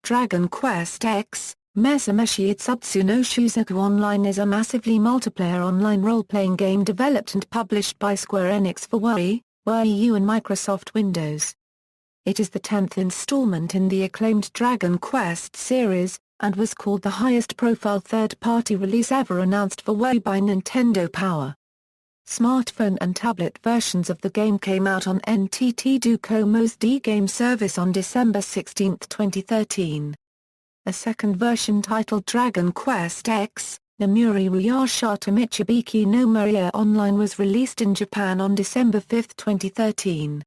Dragon Quest X, Mesameshi Itsutsu no Shusaku Online is a massively multiplayer online role-playing game developed and published by Square Enix for Wii, Wii U and Microsoft Windows. It is the 10th installment in the acclaimed Dragon Quest series, and was called the highest-profile third-party release ever announced for Wii by Nintendo Power. Smartphone and tablet versions of the game came out on NTT Docomo's D-Game service on December 16, 2013. A second version titled Dragon Quest X, Namuri Ryashata Michibiki no Maria Online was released in Japan on December 5, 2013.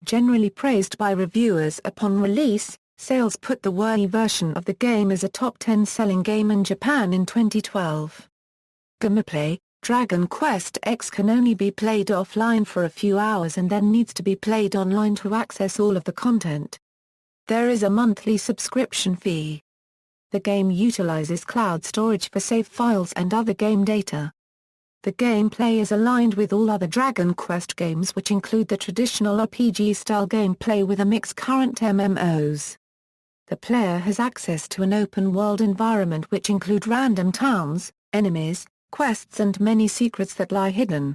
Generally praised by reviewers upon release, sales put the Wii version of the game as a top 10 selling game in Japan in 2012. Gameplay: Dragon Quest X can only be played offline for a few hours and then needs to be played online to access all of the content. There is a monthly subscription fee. The game utilizes cloud storage for save files and other game data. The gameplay is aligned with all other Dragon Quest games, which include the traditional RPG-style gameplay with a mix current MMOs. The player has access to an open-world environment which include random towns, enemies, quests and many secrets that lie hidden.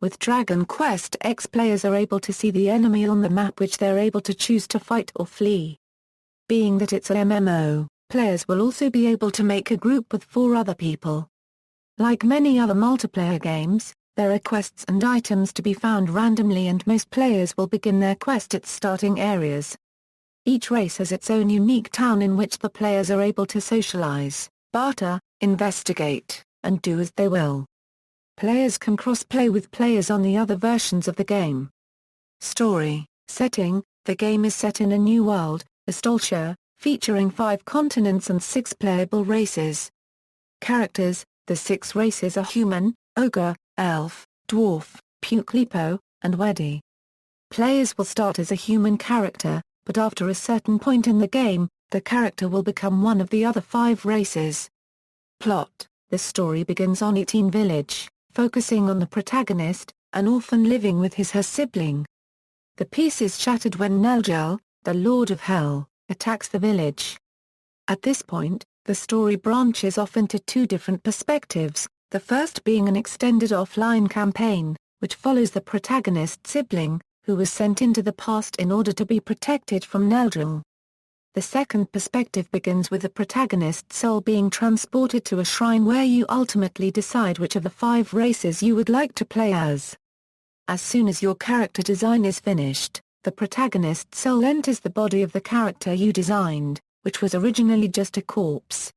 With Dragon Quest X, players are able to see the enemy on the map, which they're able to choose to fight or flee. Being that it's an MMO, players will also be able to make a group with 4 other people. Like many other multiplayer games, there are quests and items to be found randomly, and most players will begin their quest at starting areas. Each race has its own unique town in which the players are able to socialize, barter, investigate, and do as they will. Players can cross-play with players on the other versions of the game. Story setting: the game is set in a new world, Astolfia, featuring 5 continents and 6 playable races. Characters: the 6 races are human, ogre, elf, dwarf, Puklipo, and Wedi. Players will start as a human character, but after a certain point in the game, the character will become one of the other 5 races. Plot: the story begins on Eating Village, focusing on the protagonist, an orphan living with her sibling. The peace is shattered when Nelgel, the Lord of Hell, attacks the village. At this point, the story branches off into 2 different perspectives, the first being an extended offline campaign, which follows the protagonist's sibling, who was sent into the past in order to be protected from Nelgel. The second perspective begins with the protagonist's soul being transported to a shrine where you ultimately decide which of the 5 races you would like to play as. As soon as your character design is finished, the protagonist's soul enters the body of the character you designed, which was originally just a corpse.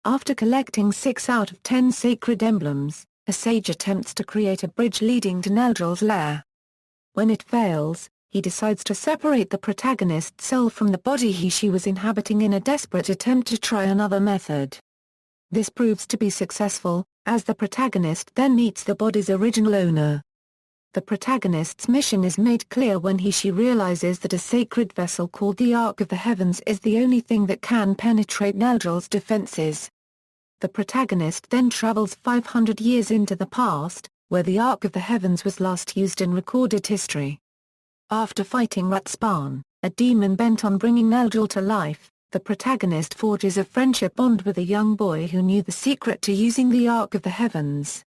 After collecting 6 out of 10 sacred emblems, a sage attempts to create a bridge leading to Nelgel's lair. When it fails, he decides to separate the protagonist's soul from the body she was inhabiting in a desperate attempt to try another method. This proves to be successful, as the protagonist then meets the body's original owner. The protagonist's mission is made clear when she realizes that a sacred vessel called the Ark of the Heavens is the only thing that can penetrate Nelgel's defenses. The protagonist then travels 500 years into the past, where the Ark of the Heavens was last used in recorded history. After fighting Ratspan, a demon bent on bringing Nelgel to life, the protagonist forges a friendship bond with a young boy who knew the secret to using the Ark of the Heavens.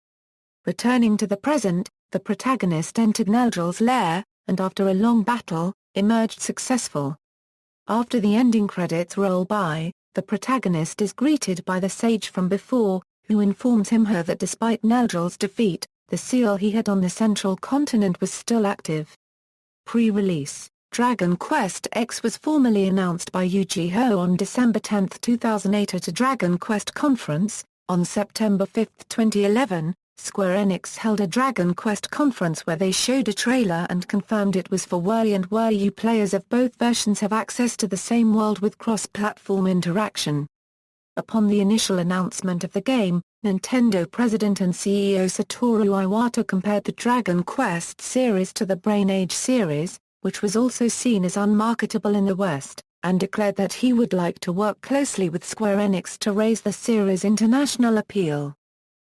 Returning to the present, the protagonist entered Nelgel's lair, and after a long battle, emerged successful. After the ending credits roll by, the protagonist is greeted by the sage from before, who informs him that despite Nelgel's defeat, the seal he had on the central continent was still active. Pre-release: Dragon Quest X was formally announced by Yu-Gi-Oh! On December 10, 2008 at a Dragon Quest conference. On September 5, 2011, Square Enix held a Dragon Quest conference where they showed a trailer and confirmed it was for Wii and Wii U. Players of both versions have access to the same world with cross-platform interaction. Upon the initial announcement of the game, Nintendo President and CEO Satoru Iwata compared the Dragon Quest series to the Brain Age series, which was also seen as unmarketable in the West, and declared that he would like to work closely with Square Enix to raise the series' international appeal.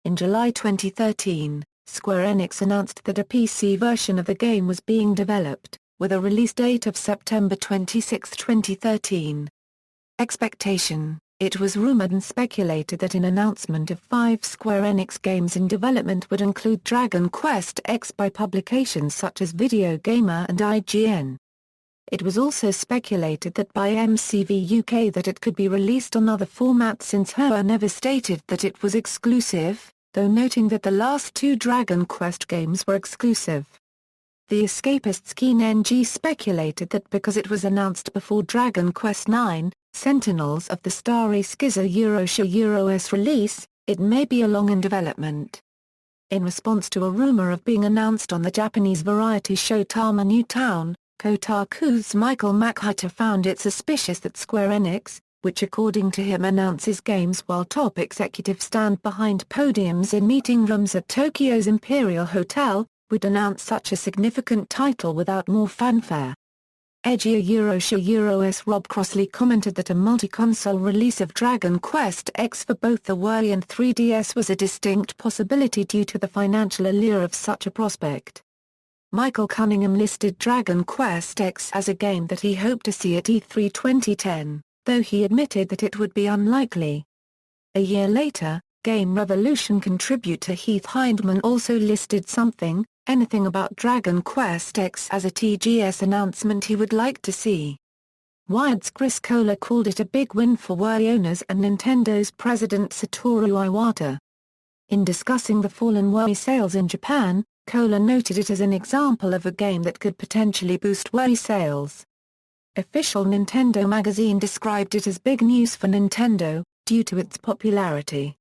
In July 2013, Square Enix announced that a PC version of the game was being developed, with a release date of September 26, 2013. Expectation. It was rumored and speculated that an announcement of 5 Square Enix games in development would include Dragon Quest X by publications such as Video Gamer and IGN. It was also speculated that by MCV UK that it could be released on other formats, since Hoah never stated that it was exclusive, though noting that the last 2 Dragon Quest games were exclusive. The Escapists KeenNG speculated that because it was announced before Dragon Quest IX, Sentinels of the Starry Skizzer EuroShow release, it may be along in development. In response to a rumor of being announced on the Japanese variety show Tama Newtown, Kotaku's Michael McHutter found it suspicious that Square Enix, which according to him announces games while top executives stand behind podiums in meeting rooms at Tokyo's Imperial Hotel, would announce such a significant title without more fanfare. Edgier EuroShow Rob Crossley commented that a multi-console release of Dragon Quest X for both the Wii and 3DS was a distinct possibility due to the financial allure of such a prospect. Michael Cunningham listed Dragon Quest X as a game that he hoped to see at E3 2010, though he admitted that it would be unlikely. A year later, Game Revolution contributor Heath Hindman also listed anything about Dragon Quest X as a TGS announcement he would like to see. Wired's Chris Kohler called it a big win for Wii owners and Nintendo's president Satoru Iwata. In discussing the fall in Wii sales in Japan, Kohler noted it as an example of a game that could potentially boost Wii sales. Official Nintendo magazine described it as big news for Nintendo, due to its popularity.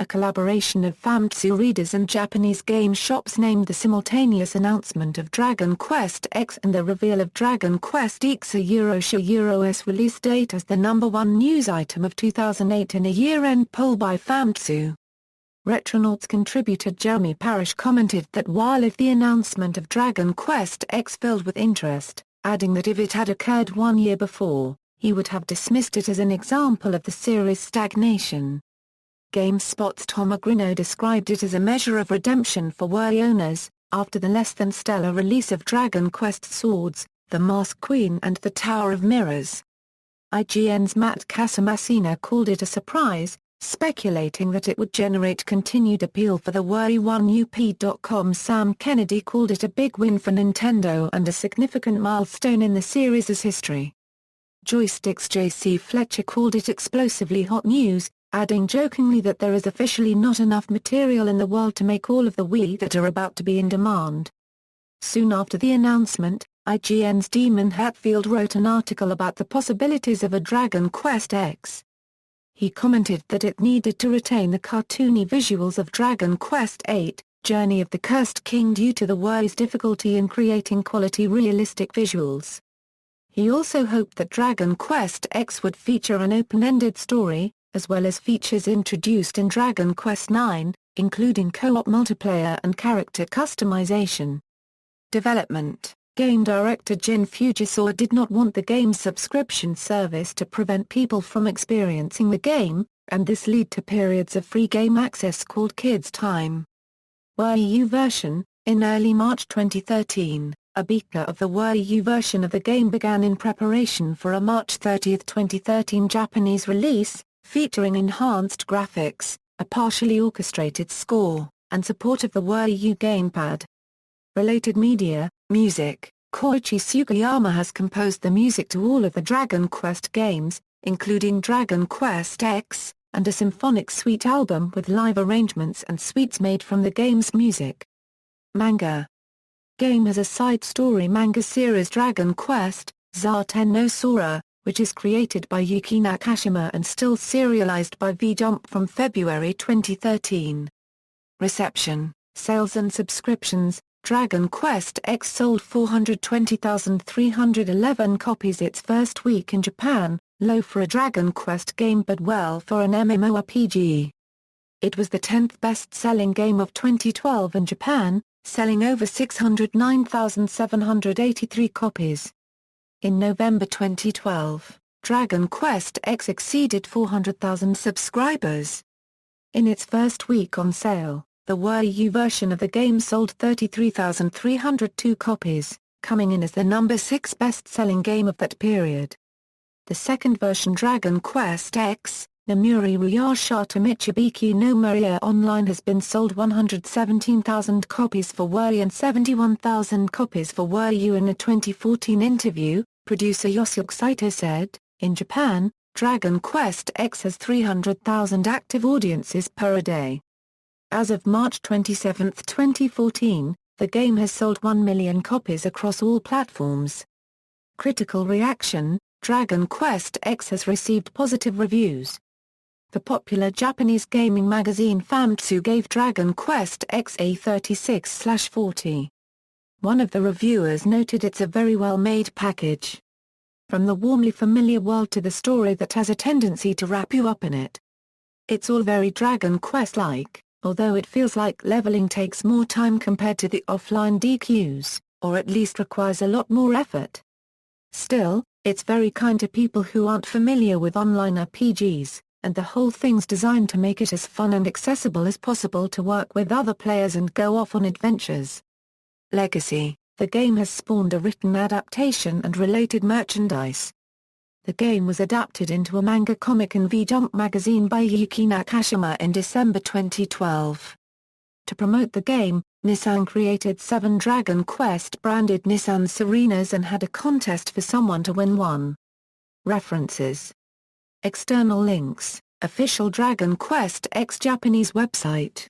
A collaboration of Famitsu readers and Japanese game shops named the simultaneous announcement of Dragon Quest X and the reveal of Dragon Quest X EuroShow release date as the #1 news item of 2008 in a year-end poll by Famitsu. Retronauts contributor Jeremy Parish commented that while if the announcement of Dragon Quest X filled with interest, adding that if it had occurred 1 year before, he would have dismissed it as an example of the series' stagnation. GameSpot's Tom Agrino described it as a measure of redemption for Wii owners, after the less-than-stellar release of Dragon Quest Swords, The Masked Queen and The Tower of Mirrors. IGN's Matt Casamassina called it a surprise, speculating that it would generate continued appeal for the Wii. UP.com Sam Kennedy called it a big win for Nintendo and a significant milestone in the series' history. Joystick's JC Fletcher called it explosively hot news, adding jokingly that there is officially not enough material in the world to make all of the Wii that are about to be in demand. Soon after the announcement, IGN's Damon Hatfield wrote an article about the possibilities of a Dragon Quest X. He commented that it needed to retain the cartoony visuals of Dragon Quest VIII, Journey of the Cursed King due to the Wii's difficulty in creating quality realistic visuals. He also hoped that Dragon Quest X would feature an open-ended story, as well as features introduced in Dragon Quest IX, including co-op multiplayer and character customization. Development. Game director Jin Fujisawa did not want the game's subscription service to prevent people from experiencing the game, and this led to periods of free game access called Kids Time. Wii U version. In early March 2013, a beta of the Wii U version of the game began in preparation for a March 30, 2013 Japanese release, featuring enhanced graphics, a partially orchestrated score, and support of the Wii U gamepad. Related media, music. Koichi Sugiyama has composed the music to all of the Dragon Quest games, including Dragon Quest X, and a symphonic suite album with live arrangements and suites made from the game's music. Manga. Game has a side story manga series Dragon Quest, Zaten no Sora, which is created by Yuki Nakashima and still serialized by V-Jump from February 2013. Reception, sales and subscriptions. Dragon Quest X sold 420,311 copies its first week in Japan, low for a Dragon Quest game but well for an MMORPG. It was the 10th best-selling game of 2012 in Japan, selling over 609,783 copies. In November 2012, Dragon Quest X exceeded 400,000 subscribers. In its first week on sale, the Wii U version of the game sold 33,302 copies, coming in as the number 6 best-selling game of that period. The second version Dragon Quest X, Namuri Ryashata Michibiki no Maria Online has been sold 117,000 copies for Wii and 71,000 copies for Wii U. In a 2014 interview, producer Yosuke Saito said, "In Japan, Dragon Quest X has 300,000 active audiences per day." As of March 27, 2014, the game has sold 1 million copies across all platforms. Critical reaction: Dragon Quest X has received positive reviews. The popular Japanese gaming magazine Famitsu gave Dragon Quest X a 36/40. One of the reviewers noted it's a very well-made package. From the warmly familiar world to the story that has a tendency to wrap you up in it. It's all very Dragon Quest-like, although it feels like leveling takes more time compared to the offline DQs, or at least requires a lot more effort. Still, it's very kind to people who aren't familiar with online RPGs, and the whole thing's designed to make it as fun and accessible as possible to work with other players and go off on adventures. Legacy: the game has spawned a written adaptation and related merchandise. The game was adapted into a manga comic in V-Jump magazine by Yuki Nakashima in December 2012. To promote the game, Nissan created 7 Dragon Quest-branded Nissan Serenas and had a contest for someone to win one. References: External links: Official Dragon Quest X Japanese website.